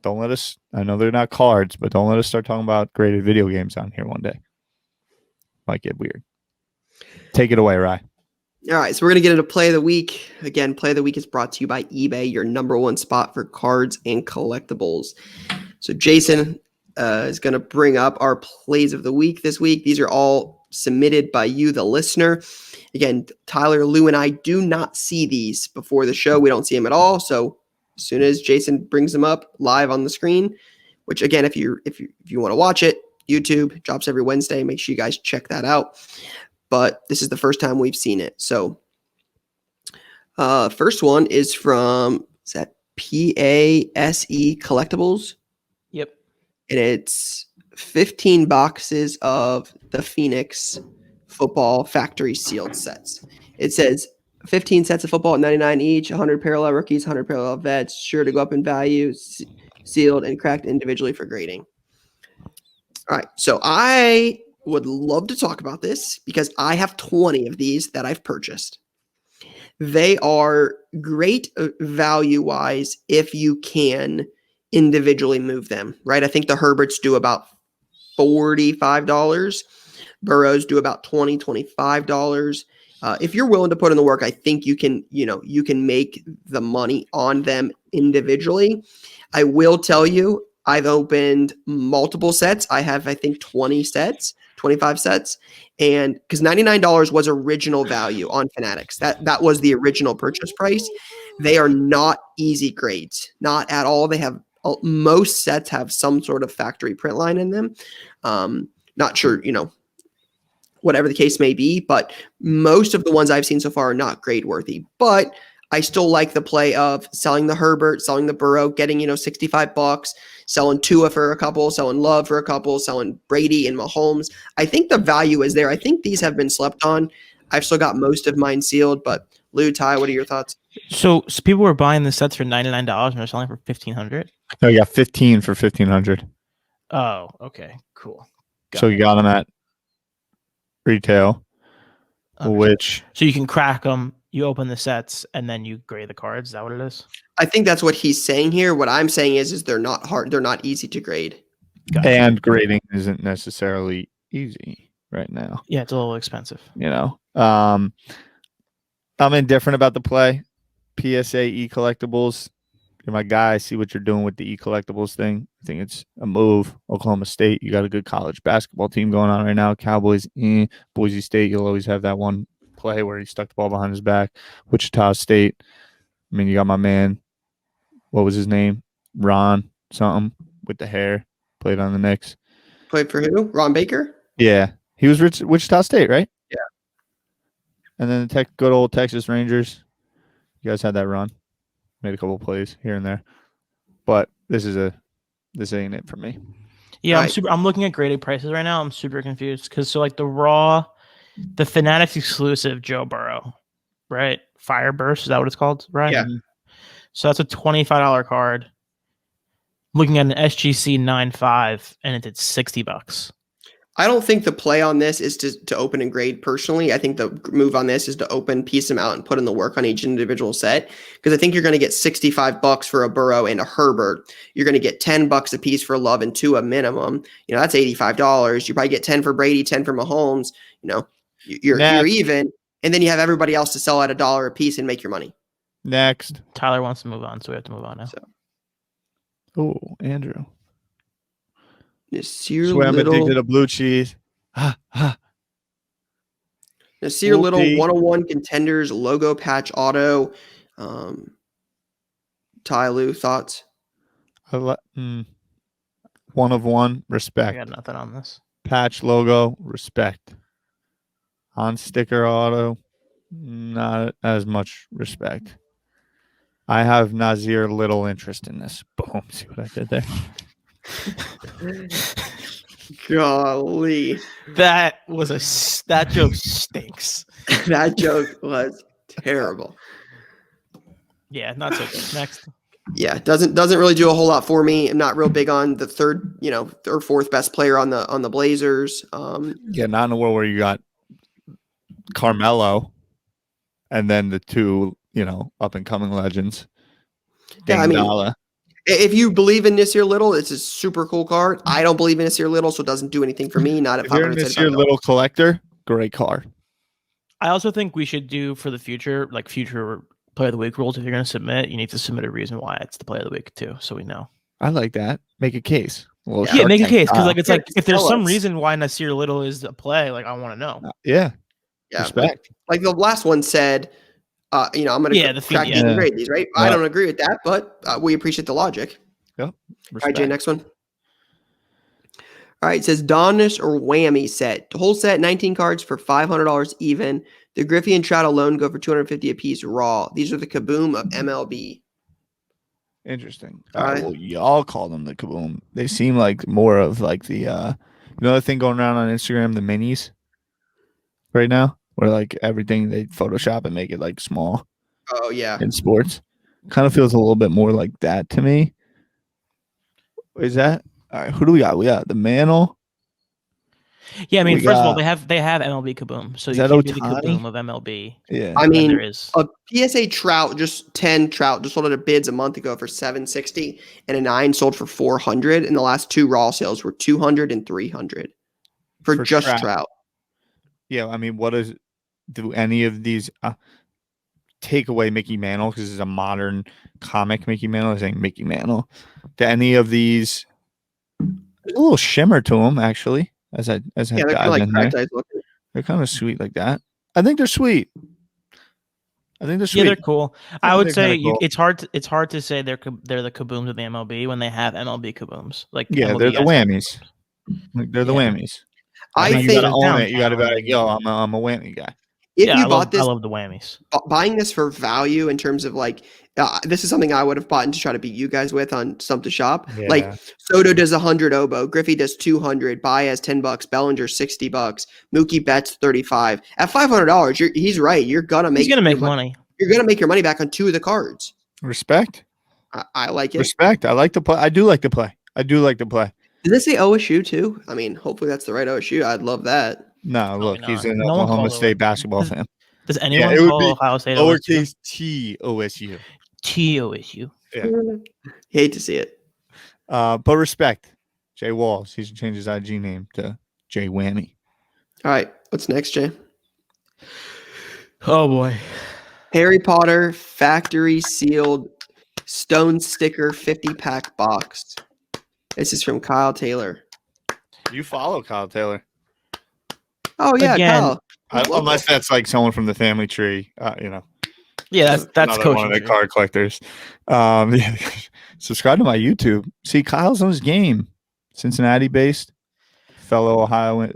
Don't let us, I know they're not cards, but don't let us start talking about graded video games on here one day. Might get weird. Take it away, Rye. All right, so we're going to get into Play of the Week. Again, Play of the Week is brought to you by eBay, your number one spot for cards and collectibles. So Jason is going to bring up our Plays of the Week this week. These are all submitted by you, the listener. Again, Tyler, Lou, and I do not see these before the show. We don't see them at all. So as soon as Jason brings them up live on the screen, which again, if you want to watch it, YouTube drops every Wednesday. Make sure you guys check that out. But this is the first time we've seen it. So first one is from, is that PASE Collectibles? Yep. And it's 15 boxes of the Phoenix football factory sealed sets. It says 15 sets of football at 99 each, 100 parallel rookies, 100 parallel vets, sure to go up in value, sealed and cracked individually for grading. All right, so I would love to talk about this because I have 20 of these that I've purchased. They are great value-wise if you can individually move them, right? I think the Herberts do about $45. Burrows do about $25. If you're willing to put in the work, I think you can make the money on them individually. I will tell you, I've opened multiple sets. I have, I think, 25 sets. And because $99 was original value on Fanatics. That was the original purchase price. They are not easy grades, not at all. They have most sets have some sort of factory print line in them. Not sure, whatever the case may be, but most of the ones I've seen so far are not grade worthy. But I still like the play of selling the Herbert, selling the Burrow, getting, $65, selling Tua for a couple, selling Love for a couple, selling Brady and Mahomes. I think the value is there. I think these have been slept on. I've still got most of mine sealed, but Lou, Ty, what are your thoughts? So people were buying the sets for $99 and they're selling for $1,500. No, you got 15 for 1,500. Oh, okay, cool. So you got them at retail, which so you can crack them. You open the sets and then you grade the cards. Is that what it is? I think that's what he's saying here. What I'm saying is they're not hard. They're not easy to grade. Gotcha. And grading isn't necessarily easy right now. Yeah, it's a little expensive. I'm indifferent about the play. PSA e-collectibles. You're my guy. I see what you're doing with the e-collectibles thing. I think it's a move. Oklahoma State, you got a good college basketball team going on right now. Cowboys, Boise State, you'll always have that one play where he stuck the ball behind his back. Wichita State, I mean, you got my man, what was his name? Ron something with the hair. Played on the Knicks. Played for who? Ron Baker? Yeah. He was Wichita State, right? Yeah. And then the good old Texas Rangers. You guys had that run. Made a couple of plays here and there. But this ain't it for me. Yeah, I'm looking at graded prices right now. I'm super confused because the Fanatics exclusive Joe Burrow, right? Fireburst, is that what it's called? Right. Yeah. So that's a $25 card. Looking at an SGC 9.5 and it's $60. I don't think the play on this is to open and grade personally. I think the move on this is to open, piece them out, and put in the work on each individual set. Because I think you're going to get $65 for a Burrow and a Herbert. You're going to get $10 a piece for Love and Tua minimum. That's $85. You probably get 10 for Brady, 10 for Mahomes. You're even. And then you have everybody else to sell at $1 a piece and make your money. Next. Tyler wants to move on, so we have to move on now. Oh, Andrew. Nasir Swam Little to the blue cheese. Nasir Little 101 Contenders logo patch auto. Ty, Lou, thoughts? 1 of 1, respect. I got nothing on this. Patch logo, respect. On sticker auto, not as much respect. I have Nasir little interest in this. Boom. See what I did there? Golly. That joke stinks. That joke was terrible. Yeah, not so good. Next. Yeah, doesn't really do a whole lot for me. I'm not real big on the third or fourth best player on the Blazers. Yeah, not in a world where you got Carmelo and then the two, up and coming legends. Yeah, I mean, if you believe in Nasir Little, it's a super cool card. I don't believe in Nasir Little, so it doesn't do anything for me. Not at if you're a Nasir Little collector, great card. I also think we should do for the future, like future Player of the Week rules. If you're going to submit, you need to submit a reason why it's the Player of the Week too, so we know. I like that. Make a case. Yeah, make a case because it's like if there's some reason why Nasir Little is a play, like I want to know. Yeah. Respect. Like the last one said, I'm going to crack these and grade these, right? I don't agree with that, but we appreciate the logic. Yep. All right, Jay, next one. All right, it says Doncic or Whammy set. The whole set, 19 cards for $500 even. The Griffey and Trout alone go for $250 a piece raw. These are the Kaboom of MLB. Interesting. All right, well, y'all call them the Kaboom. They seem like more of like the the thing going around on Instagram, the minis right now, where like everything they Photoshop and make it like small. Oh yeah. In sports, kind of feels a little bit more like that to me. Is that all right? Who do we got? We got the Mantle. Yeah, I mean, first of all, they have MLB Kaboom, so you can do the Kaboom of MLB. Yeah, I mean, there is a PSA Trout, just 10 Trout, just sold at a bids a month ago for $760, and a 9 sold for $400. And the last 2 raw sales were $200 and $300 for just Trout. Yeah, I mean, what is do any of these take away Mickey Mantle because it's a modern comic Mickey Mantle. This ain't Mickey Mantle. Do any of these a little shimmer to them actually? As I Yeah, they're kind dive of like in there, cracked eyes looking. they're kind of sweet like that. I think they're sweet. Yeah, they're cool. I would say cool. it's hard to say they're the kabooms of the MLB when they have MLB kabooms. Like Yeah, MLB they're the guys have whammies. Like, they're the Yeah. whammies. I think you think gotta own it. You gotta be downtown like, yo, I'm a whammy guy. if Yeah, you I bought this, love the whammies. buying this for value in terms of like, this is something I would have bought to try to beat you guys with on Stump to Shop. Yeah. Like Soto does 100 oboe, Griffey does 200, Baez $10, Bellinger $60, Mookie Betts 35. At $500, he's right. You're gonna make. He's gonna make money. You're gonna make your money back on 2 of the cards. Respect. I like it. Respect. I like to play. I do like to play. Does this say OSU too? I mean, hopefully that's the right OSU. I'd love that. No, look, he's an No one Oklahoma calls State OSU. basketball fan. Does anyone it would call be Ohio State OSU? Lowercase T OSU. TOSU. Yeah. Hate to see it. But respect. Jay Walls. He should change his IG name to Jay Whammy. All right, what's next, Jay? Oh boy. Harry Potter factory sealed stone sticker 50-pack box. This is from Kyle Taylor. You follow Kyle Taylor. Oh yeah, Again, Kyle. Unless that's like someone from the family tree, Yeah, that's another coaching. one of the card collectors. Yeah. Subscribe to my YouTube. See, Kyle's on his game. Cincinnati based, fellow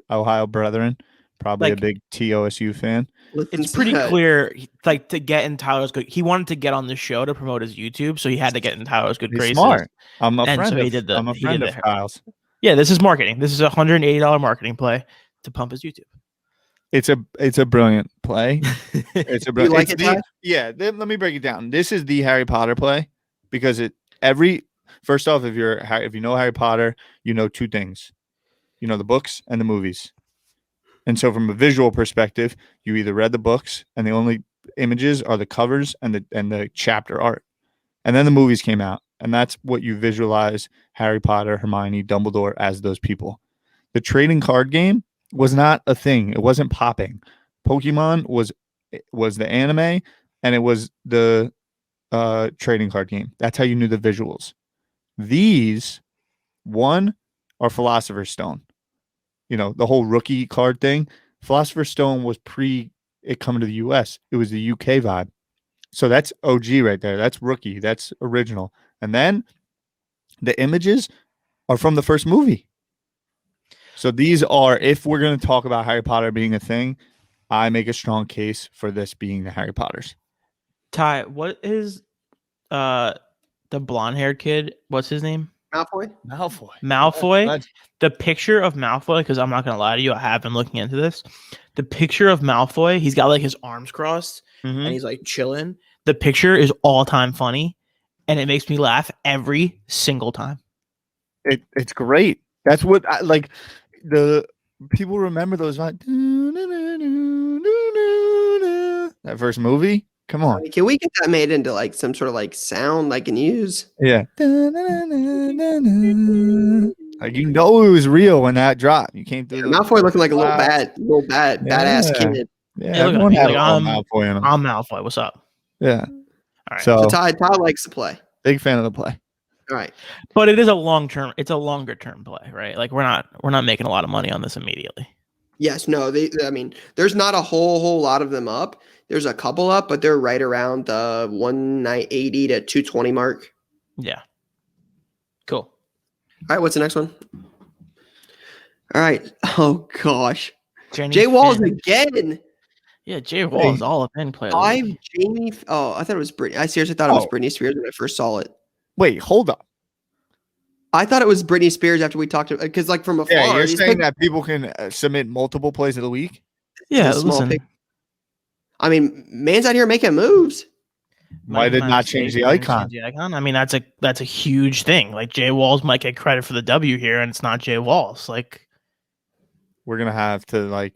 Ohio brethren, probably a Like- big TOSU fan. It's pretty clear, like to get in Tyler's good. He wanted to get on the show to promote his YouTube, so he had to get in Tyler's good He's graces. smart. I'm a And friend so he of, did the- I'm a he friend did of the- Kyle's. Yeah, this is marketing. This is a $180 marketing play to pump his YouTube. It's a brilliant play. It's a You brilliant. like it, Ty? Let me break it down. This is the Harry Potter play because first off, if you know Harry Potter, you know 2 things. You know the books and the movies. And so from a visual perspective, you either read the books and the only images are the covers and the chapter art. And then the movies came out, and that's what you visualize Harry Potter, Hermione, Dumbledore as those people. The trading card game was not a thing. It wasn't popping. Pokemon was the anime, and it was the trading card game. That's how you knew the visuals. These, one, are Philosopher's Stone. The whole rookie card thing. Philosopher's Stone was pre it coming to the US. It was the UK vibe. So that's OG right there. That's rookie. That's original. And then the images are from the first movie. So these are, if we're going to talk about Harry Potter being a thing, I make a strong case for this being the Harry Potters. Ty, what is the blonde-haired kid? What's his name? Malfoy. Malfoy. What? The picture of Malfoy, because I'm not gonna lie to you, I have been looking into this. The picture of Malfoy, he's got like his arms crossed and he's like chilling. The picture is all-time funny, and it makes me laugh every single time. It's great. That's what the people remember those that first movie. Come on. Can we get that made into like some sort of like sound I can use? Yeah. Like it was real when that dropped. You came through. Malfoy looking like a badass kid. Yeah, Hey, look at everyone him. had He's a like, little Malfoy in him. I'm Malfoy. What's up? Yeah. All right. So So Ty likes to play. big fan of the play. All right. But it is a long-term. It's a longer-term play, right? Like we're not making a lot of money on this immediately. Yes, no, I mean, there's not a whole lot of them up. There's a couple up, but they're right around the 180 to 220 mark. Yeah. Cool. All right, what's the next one? All right. Oh gosh. Jay Walls again. Yeah, Jay Wall is all up in player. Jamie. Oh, I thought it was Britney. I seriously thought it was Britney Spears when I first saw it. Wait, hold up. I thought it was Britney Spears after we talked to because like from afar. Yeah, you're saying that people can submit multiple plays of the week? Yeah, It's a small listen. pic. I mean, man's out here making moves. Why did not change the icon? I mean, that's a huge thing. Like Jay Walls might get credit for the W here, and it's not Jay Walls. Like We're gonna have to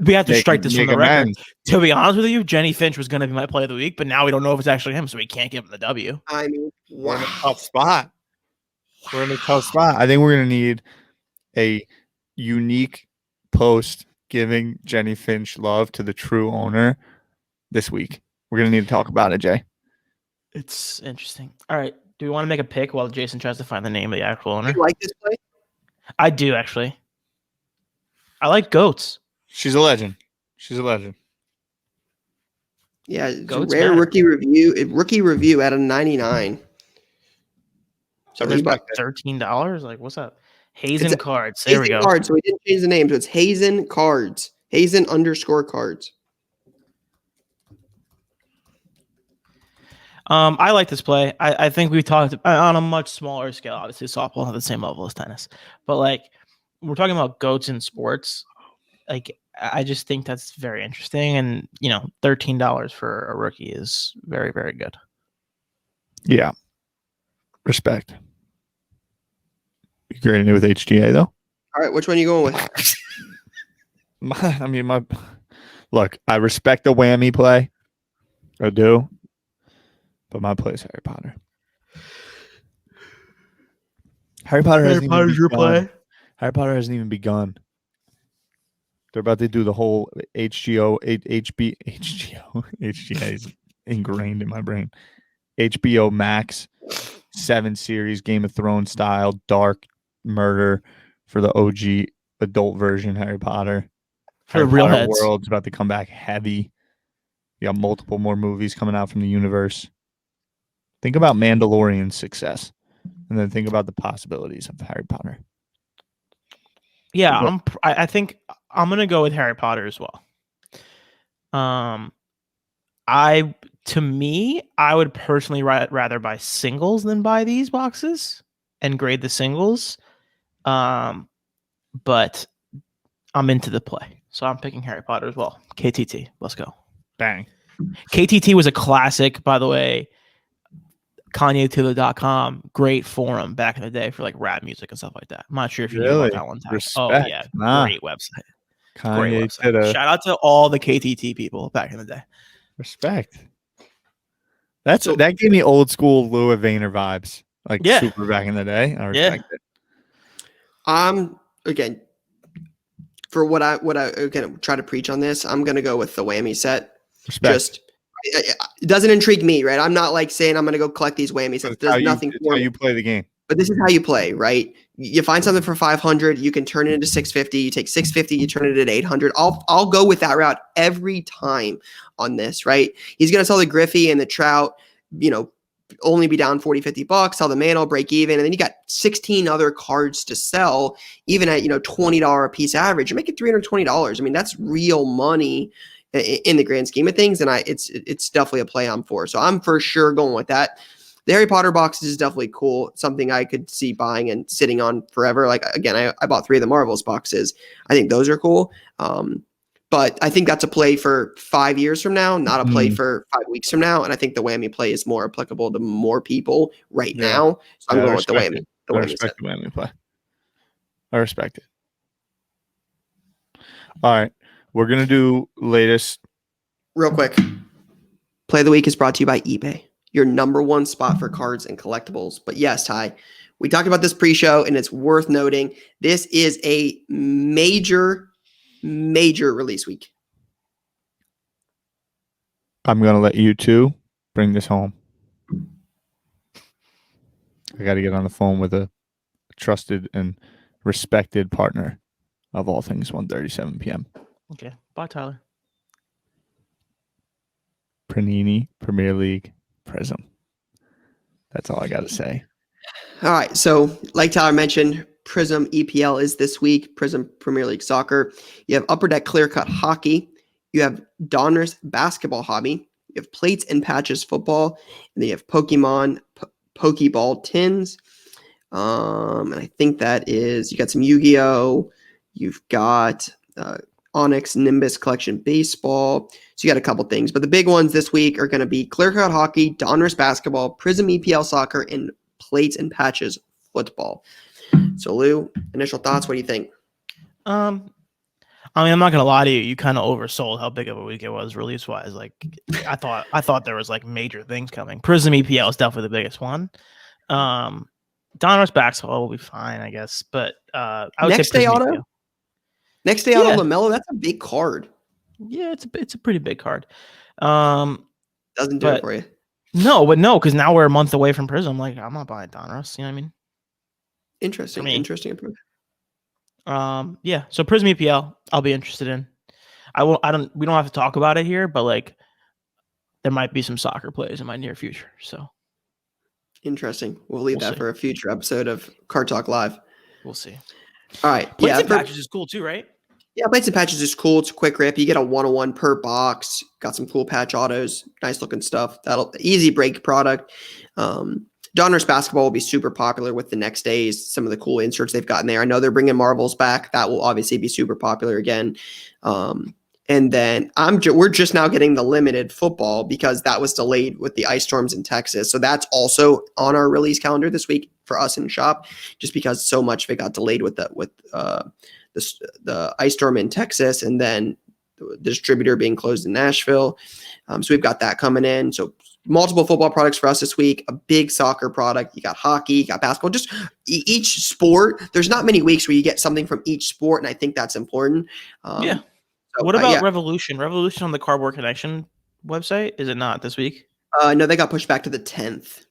we have to strike this from the record. amends. To be honest with you, Jenny Finch was going to be my play of the week, but now we don't know if it's actually him, so we can't give him the W. I mean, We're in a wow. tough spot. We're in a tough spot. I think we're gonna need a unique post giving Jenny Finch love to the true owner this week. We're going to need to talk about it, Jay. It's interesting. All right. Do we want to make a pick while Jason tries to find the name of the actual owner? Do you like this play? I do, actually. I like goats. She's a legend. Yeah, it's Goats a rare matter. rookie review at a 99. So There's he bought about $13. Like, what's up? Hazen It's Cards. There we Hazen go. Cards. So we didn't change the name. So it's Hazen Cards. Hazen_cards. I like this play. I think we talked on a much smaller scale. Obviously, softball not the same level as tennis, but like we're talking about goats in sports. Like I just think that's very interesting, and $13 for a rookie is very, very good. Yeah. Respect. You grading it with HGA though? All right, which one are you going with? Look, I respect the whammy play. I do. But my play is Harry Potter. Harry Potter hasn't even begun. They're about to do the whole HGA is ingrained in my brain. HBO Max 7 series Game of Thrones style dark murder for the OG adult version Harry Potter. For the real Potter heads. World's about to come back heavy. You got multiple more movies coming out from the universe. Think about Mandalorian's success, and then think about the possibilities of Harry Potter. Yeah, I think I'm gonna go with Harry Potter as well. I would personally rather buy singles than buy these boxes and grade the singles. But I'm into the play, so I'm picking Harry Potter as well. KTT, let's go. Bang. KTT was a classic, by the way. KanyeTaylor.com, great forum back in the day for like rap music and stuff like that. I'm not sure if you knew about that one time. Respect. Oh yeah, great website. Great Kanye website. Shout out to all the KTT people back in the day. Respect. That gave me old school Louis Vayner vibes, like super back in the day. I respect it. Again, for what I again try to preach on this, I'm gonna go with the whammy set. Respect. It doesn't intrigue me, right? I'm not like saying I'm going to go collect these whammy sets. There's nothing for how me. you play the game. But this is how you play, right? You find something for 500, you can turn it into 650. You take 650, you turn it into 800. I'll go with that route every time on this, right? He's going to sell the Griffey and the Trout, only be down $40-$50. Sell the Mantle, break even, and then you got 16 other cards to sell, even at $20 a piece average. You make it $320. I mean, that's real money in the grand scheme of things, and it's definitely a play I'm for. So I'm for sure going with that. The Harry Potter boxes is definitely cool. Something I could see buying and sitting on forever. Like again, I bought 3 of the Marvels boxes. I think those are cool. But I think that's a play for 5 years from now, not a play for 5 weeks from now. And I think the whammy play is more applicable to more people right now. So I'm going with the whammy. I respect the whammy play. I respect it. All right. We're going to do latest. Real quick. Play of the week is brought to you by eBay, your number one spot for cards and collectibles. But yes, Ty, we talked about this pre-show, and it's worth noting this is a major release week. I'm going to let you two bring this home. I got to get on the phone with a trusted and respected partner of all things 1:37 p.m. Okay. Bye, Tyler. Panini Premier League Prism. That's all I got to say. All right. So like Tyler mentioned, Prism EPL is this week. Prism Premier League Soccer. You have Upper Deck Clear Cut Hockey. You have Donruss Basketball Hobby. You have Plates and Patches Football. And then you have Pokemon Pokeball Tins. And I think that is, you got some Yu-Gi-Oh! You've got Onyx Nimbus Collection Baseball. So you got a couple things. But the big ones this week are going to be Clear Cut Hockey, Donruss Basketball, Prism EPL Soccer, and Plates and Patches Football. So Lou, initial thoughts, what do you think? I'm not gonna lie to you. You kind of oversold how big of a week it was release wise. Like I thought there was like major things coming. Prism EPL is definitely the biggest one. Donruss Basketball will be fine, I guess. But I would Next say day Prism auto. EPL. Next day out Yeah. on LaMelo, that's a big card. Yeah, it's a pretty big card. Doesn't Doesn't do it for you. No, because now we're a month away from Prism. Like, I'm not buying Donruss. You know what I mean? Interesting. me. Interesting approach. Yeah. So Prism EPL, I'll be interested in. We don't have to talk about it here, but like, there might be some soccer plays in my near future. So Interesting. We'll leave that see. for a future episode of Card Talk Live. We'll see. All right. Plates and patches is cool too, right? Yeah, plates and patches is cool. It's a quick rip. You get a 101 per box. Got some cool patch autos. Nice looking stuff. That'll easy break product. Donruss basketball will be super popular with the next days. Some of the cool inserts they've gotten there. I know they're bringing Marvels back. That will obviously be super popular again. And then we're just now getting the limited football because that was delayed with the ice storms in Texas. So that's also on our release calendar this week for us in shop, just because so much of it got delayed with the ice storm in Texas, and then the distributor being closed in Nashville. So we've got that coming in. So multiple football products for us this week, a big soccer product. You got hockey, you got basketball, just each sport. There's not many weeks where you get something from each sport, and I think that's important. Yeah. So, what about Revolution? Revolution on the Cardboard Connection website? Is it not this week? No, they got pushed back to the 10th.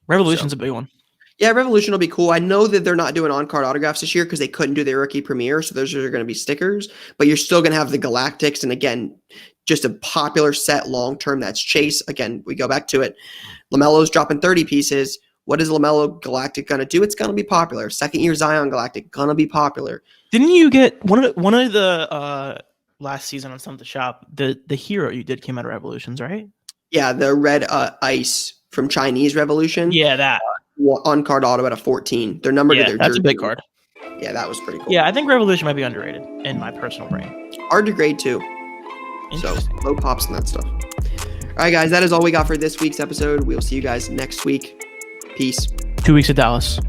Revolution's a big one. Yeah, Revolution will be cool. I know that they're not doing on-card autographs this year because they couldn't do their rookie premiere, so those are going to be stickers. But you're still going to have the Galactics, and again, just a popular set long-term. That's Chase. Again, we go back to it. LaMelo's dropping 30 pieces. What is LaMelo Galactic going to do? It's going to be popular. Second-year Zion Galactic, going to be popular. Didn't you get one of the last season on Stump the Shop? The hero you did came out of Revolutions, right? Yeah, the red ice from Chinese Revolution. Yeah, that. On-card auto at a 14. They're numbered to their that's jersey. a big card. Yeah, that was pretty cool. Yeah, I think Revolution might be underrated in my personal brain. Hard to grade too. So low pops and that stuff. All right, guys, that is all we got for this week's episode. We'll see you guys next week. Peace. 2 weeks of Dallas.